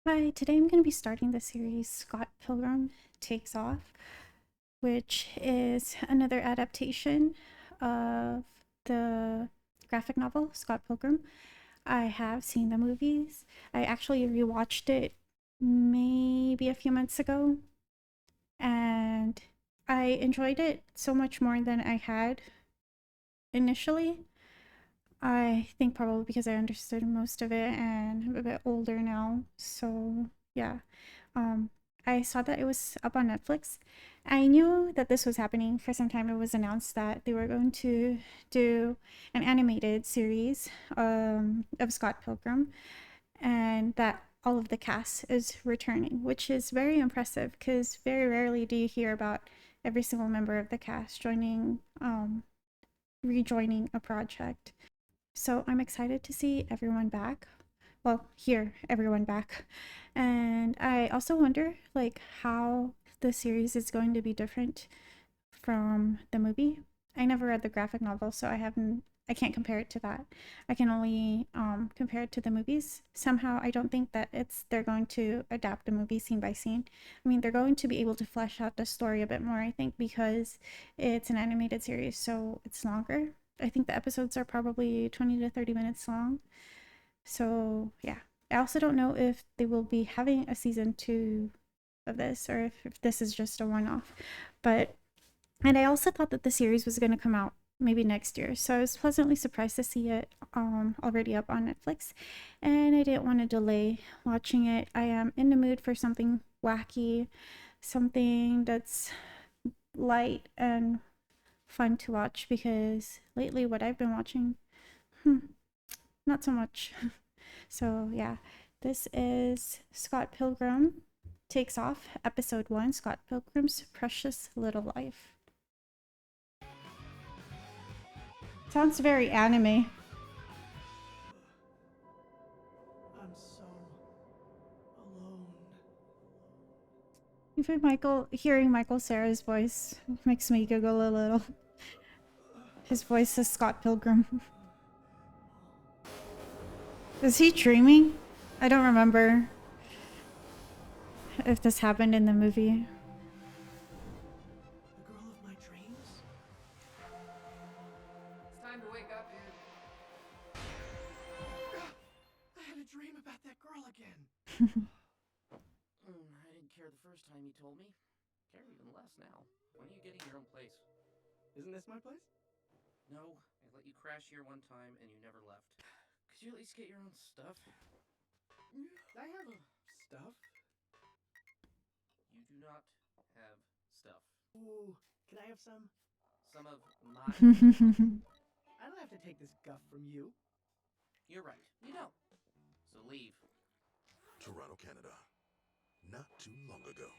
Hi, today I'm going to be starting the series Scott Pilgrim Takes Off, which is another adaptation of the graphic novel Scott Pilgrim. I have seen the movies. I actually rewatched it maybe a few months ago, and I enjoyed it so much more than I had initially. I think probably because I understood most of it and I'm a bit older now. So, yeah. Um, I saw that it was up on Netflix. I knew that this was happening for some time. It was announced that they were going to do an animated series of Scott Pilgrim and that all of the cast is returning, which is very impressive because very rarely do you hear about every single member of the cast rejoining a project. So I'm excited to see everyone back. Well, hear everyone back. And I also wonder like how the series is going to be different from the movie. I never read the graphic novel, so I can't compare it to that. I can only compare it to the movies. Somehow I don't think that they're going to adapt the movie scene by scene. I mean, they're going to be able to flesh out the story a bit more, I think, because it's an animated series, so it's longer. I think the episodes are probably 20 to 30 minutes long. So, yeah. I also don't know if they will be having a season 2 of this or if this is just a one off. But and I also thought that the series was going to come out maybe next year. So I was pleasantly surprised to see it already up on Netflix. And I didn't want to delay watching it. I am in the mood for something wacky, something that's light and fun to watch because lately what I've been watching, not so much. So yeah, this is Scott Pilgrim Takes Off, Episode 1, Scott Pilgrim's Precious Little Life. Sounds very anime. I'm so alone. Even hearing Michael Cera's voice makes me giggle a little. His voice is Scott Pilgrim. Is he dreaming? I don't remember if this happened in the movie. The girl of my dreams? It's time to wake up, dude. I had a dream about that girl again. I didn't care the first time you told me. Care even less now. When are you getting your own place? Isn't this my place? No, I let you crash here one time and you never left. Could you at least get your own stuff? I have stuff. You do not have stuff. Ooh, can I have some? Some of my... I don't have to take this guff from you. You're right. You don't. So leave. Toronto, Canada. Not too long ago.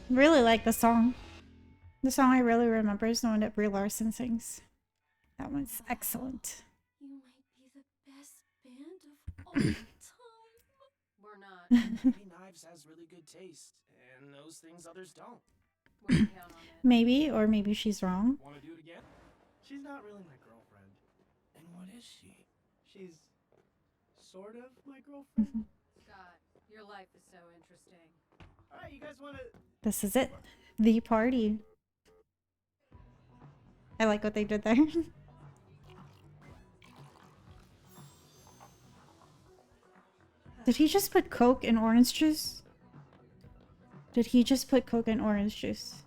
Really like the song. The song I really remember is the one that Brie Larson sings. That one's excellent. You might be the best band of all time. We're not. Maybe Knives has really good taste, and those things others don't. We can count on it. Maybe, or maybe she's wrong. Want to do it again? She's not really my girlfriend. And what is she? She's sort of my girlfriend. Scott, your life is so interesting. Alright, you guys want to... This is it. The party. I like what they did there. Did he just put Coke in orange juice? Did he just put Coke in orange juice?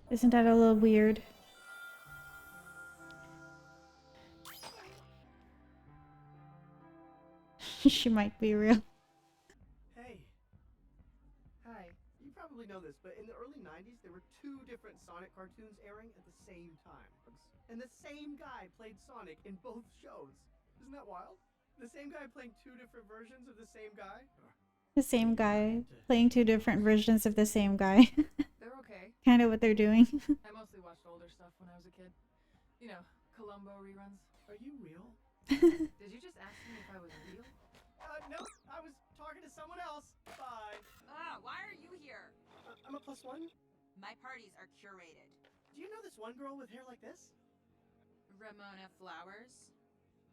Isn't that a little weird? She might be real. Hey. Hi. You probably know this, but in the early 90s, there were 2 different Sonic cartoons airing at the same time. And the same guy played Sonic in both shows. Isn't that wild? The same guy playing 2 different versions of the same guy? The same guy playing 2 different versions of the same guy. They're okay. Kind of what they're doing. I mostly watched older stuff when I was a kid. You know, Columbo reruns. Are you real? Did you just ask me if I was real? No, I was talking to someone else. Bye. Ah, why are you here? I'm a +1. My parties are curated. Do you know this one girl with hair like this? Ramona Flowers.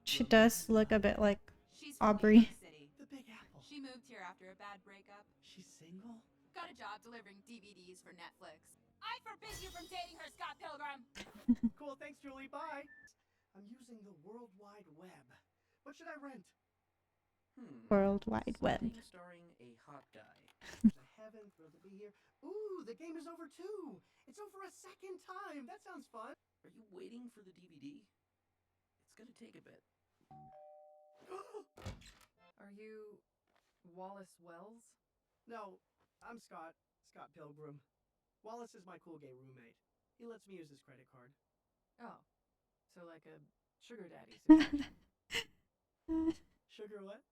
She does look a bit like She's from New Aubrey. York City. The Big Apple. She moved here after a bad breakup. She's single? Got a job delivering DVDs for Netflix. I forbid you from dating her, Scott Pilgrim! Cool, thanks, Julie. Bye. I'm using the World Wide Web. What should I rent? World Wide Web. Something starring a hot guy. To heaven, thrilled to be here. Ooh, the game is over too. It's over a second time. That sounds fun. Are you waiting for the DVD? It's gonna take a bit. Are you Wallace Wells? No, I'm Scott. Scott Pilgrim. Wallace is my cool gay roommate. He lets me use his credit card. Oh, so like a sugar daddy situation. Sugar what?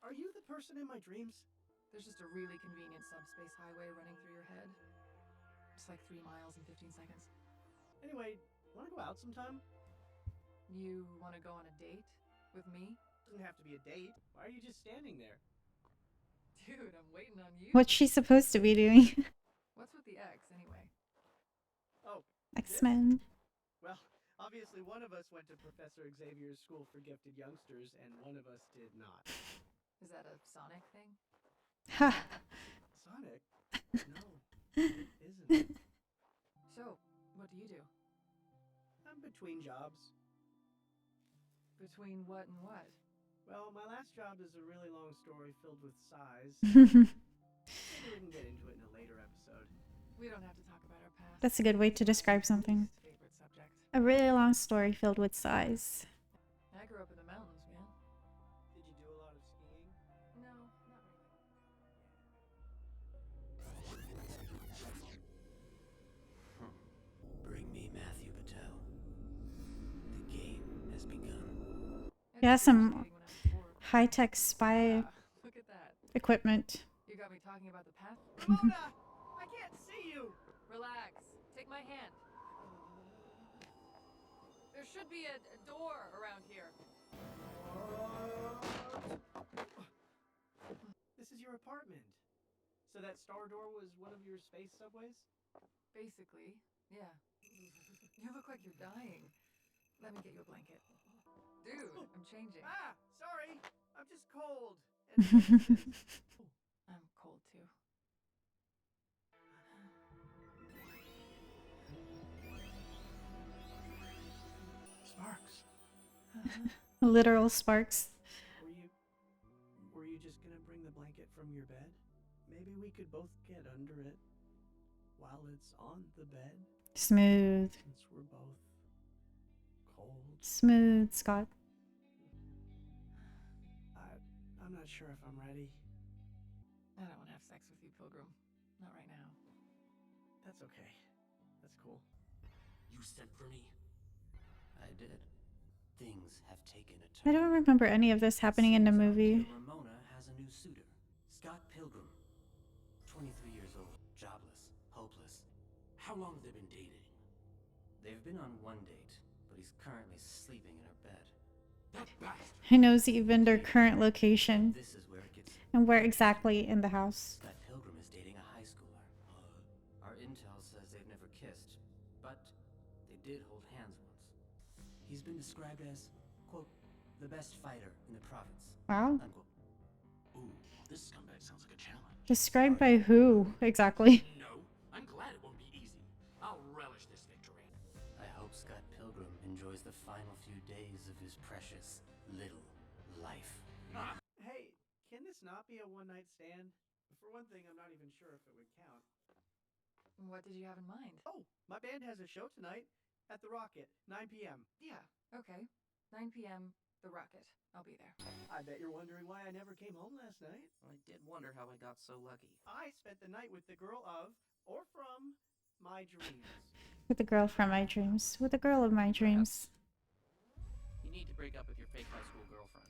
Are you the person in my dreams? There's just a really convenient subspace highway running through your head. It's like 3 miles in 15 seconds. Anyway, wanna go out sometime? You want to go on a date with me? Doesn't have to be a date. Why are you just standing there? Dude, I'm waiting on you. What's she supposed to be doing? What's with the X, anyway? Oh, X-Men. well, obviously one of us went to Professor Xavier's School for Gifted Youngsters, and one of us did not. Is that a Sonic thing? Ha. Sonic? No, it isn't. So, what do you do? I'm between jobs. Between what and what? Well, my last job is a really long story filled with sighs. Maybe we can get into it in a later episode. We don't have to talk about our past. That's a good way to describe something. Least favorite subject. A really long story filled with sighs. I grew up in the mountains, man. Did you do a lot of skiing? No, not really. Bring me Matthew Patel. The game has begun. I Yeah, did some skating when I was 4. high-tech spy Ah, look at that. equipment. You got me talking about the past. Ramona! I can't see you! Relax. Take my hand. There should be a door around here. This is your apartment. So that star door was one of your space subways? Basically, yeah. You look like you're dying. Let me get you a blanket. Dude, I'm changing. Ah, sorry. I'm just cold. And anxious. I'm cold too. Sparks. Literal sparks. Were you just gonna bring the blanket from your bed? Maybe we could both get under it while it's on the bed, Smooth. since we're both cold. Smooth, Scott. I'm not sure if I'm ready. I don't want to have sex with you, Pilgrim. Not right now. That's okay. That's cool. You sent for me? I did. Things have taken a I turn. don't remember any of this happening in the Seems our movie. dear Ramona has a new suitor. Scott Pilgrim. 23 years old. Jobless. Hopeless. How long have they been dating? They've been on one date, but he's currently sleeping in her bed. That bastard! He knows even their current location This is where it gets... and where exactly in the house. Scott Pilgrim is dating a high schooler. Our intel says they've never kissed, but they did hold hands once. He's been described as, quote, the best fighter in the province, Wow. unquote. Ooh, this scumbag sounds like a challenge. Described by who exactly? No, I'm glad it won't be easy. I'll relish this victory. I hope Scott Pilgrim enjoys the final few days of his precious little life. Hey, can this not be a one-night stand? For one thing, I'm not even sure if it would count. What did you have in mind? Oh, my band has a show tonight at the Rocket, 9 p.m. Yeah, okay. 9 p.m., the Rocket. I'll be there. I bet you're wondering why I never came home last night. I did wonder how I got so lucky. I spent the night with the girl of, or from, my dreams. With the girl from my dreams. With the girl of my dreams. You need to break up with your fake high school girlfriend.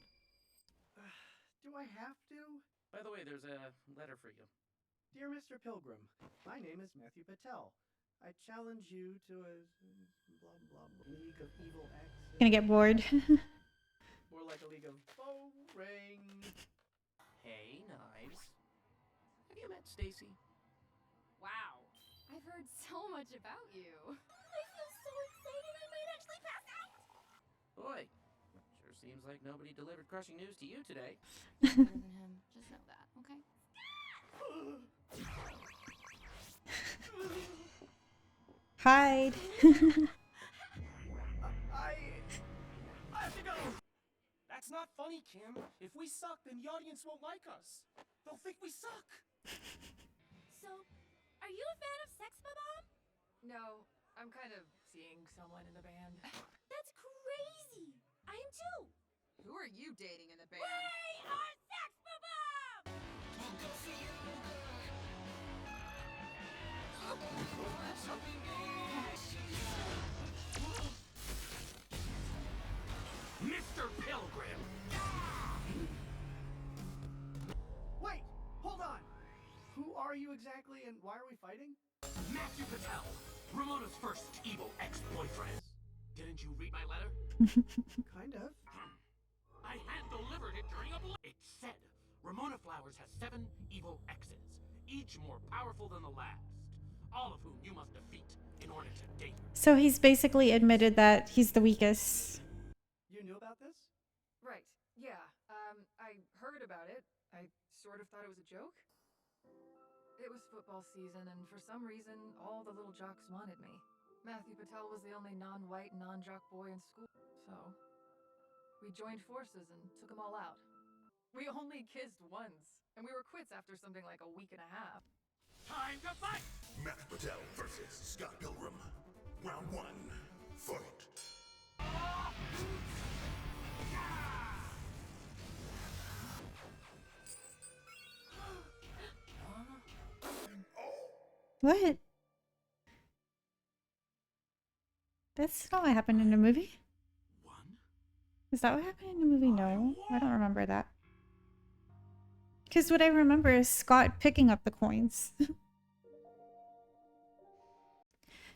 Do I have to? By the way, there's a letter for you. Dear Mr. Pilgrim, my name is Matthew Patel. I challenge you to a blah blah blah league of evil exes. Gonna get bored. More like a league of boring. Hey, Knives. Have you met Stacy? Wow. I've heard so much about you. I feel so excited I might actually pass out. Boy, sure seems like nobody delivered crushing news to you today. You're better than him. Just know that, okay? Hide. I have to go. That's not funny, Kim. If we suck, then the audience won't like us. They'll think we suck. So, are you a fan of Sex Bomb? No, I'm kind of seeing someone in the band. That's crazy. I am too. Who are you dating in the band? We are Sex Bomb. Mr. Pilgrim! Wait, hold on. Who are you exactly, and why are we fighting? Matthew Patel, Ramona's first evil ex-boyfriend. Didn't you read my letter? Kind of. I hand-delivered it during a It said Ramona Flowers has 7 evil exes, each more powerful than the last, all of whom you must defeat in order to date her. So he's basically admitted that he's the weakest. You knew about this? Right, yeah. I heard about it. I sort of thought it was a joke. It was football season, and for some reason, all the little jocks wanted me. Matthew Patel was the only non-white, non-jock boy in school, so we joined forces and took them all out. We only kissed once, and we were quits after something like a week and a half. Time to fight! Matt Patel versus Scott Pilgrim. Round 1. Fight. What? That's not what happened in the movie. One. Is that what happened in the movie? No, I don't remember that. Because what I remember is Scott picking up the coins.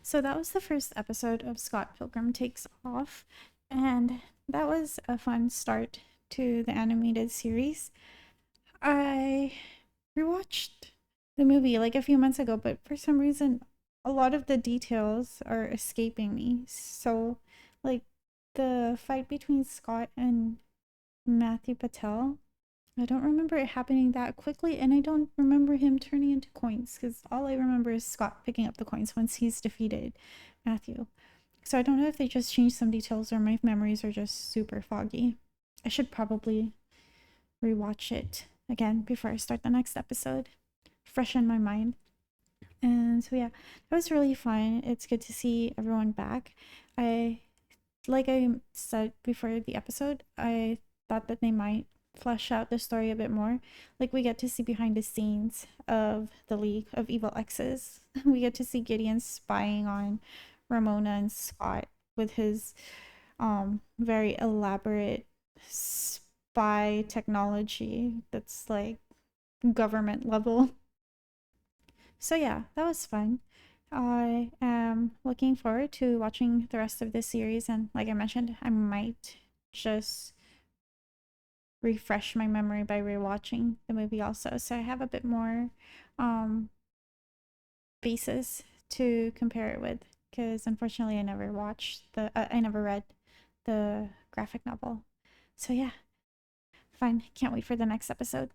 So that was the first episode of Scott Pilgrim Takes Off. And that was a fun start to the animated series. I rewatched the movie like a few months ago, but for some reason, a lot of the details are escaping me. So, like, the fight between Scott and Matthew Patel, I don't remember it happening that quickly, and I don't remember him turning into coins, because all I remember is Scott picking up the coins once he's defeated Matthew. So I don't know if they just changed some details or my memories are just super foggy. I should probably rewatch it again before I start the next episode. Freshen my mind. And so yeah, it was really fun. It's good to see everyone back. Like I said before the episode, I thought that they might flesh out the story a bit more. Like, we get to see behind the scenes of the League of Evil Exes. We get to see Gideon spying on Ramona and Scott with his very elaborate spy technology that's like government level. So yeah, that was fun. I am looking forward to watching the rest of this series, and like I mentioned, I might just refresh my memory by rewatching the movie also, so I have a bit more basis to compare it with, because unfortunately I never read the graphic novel. So yeah, fine, can't wait for the next episode.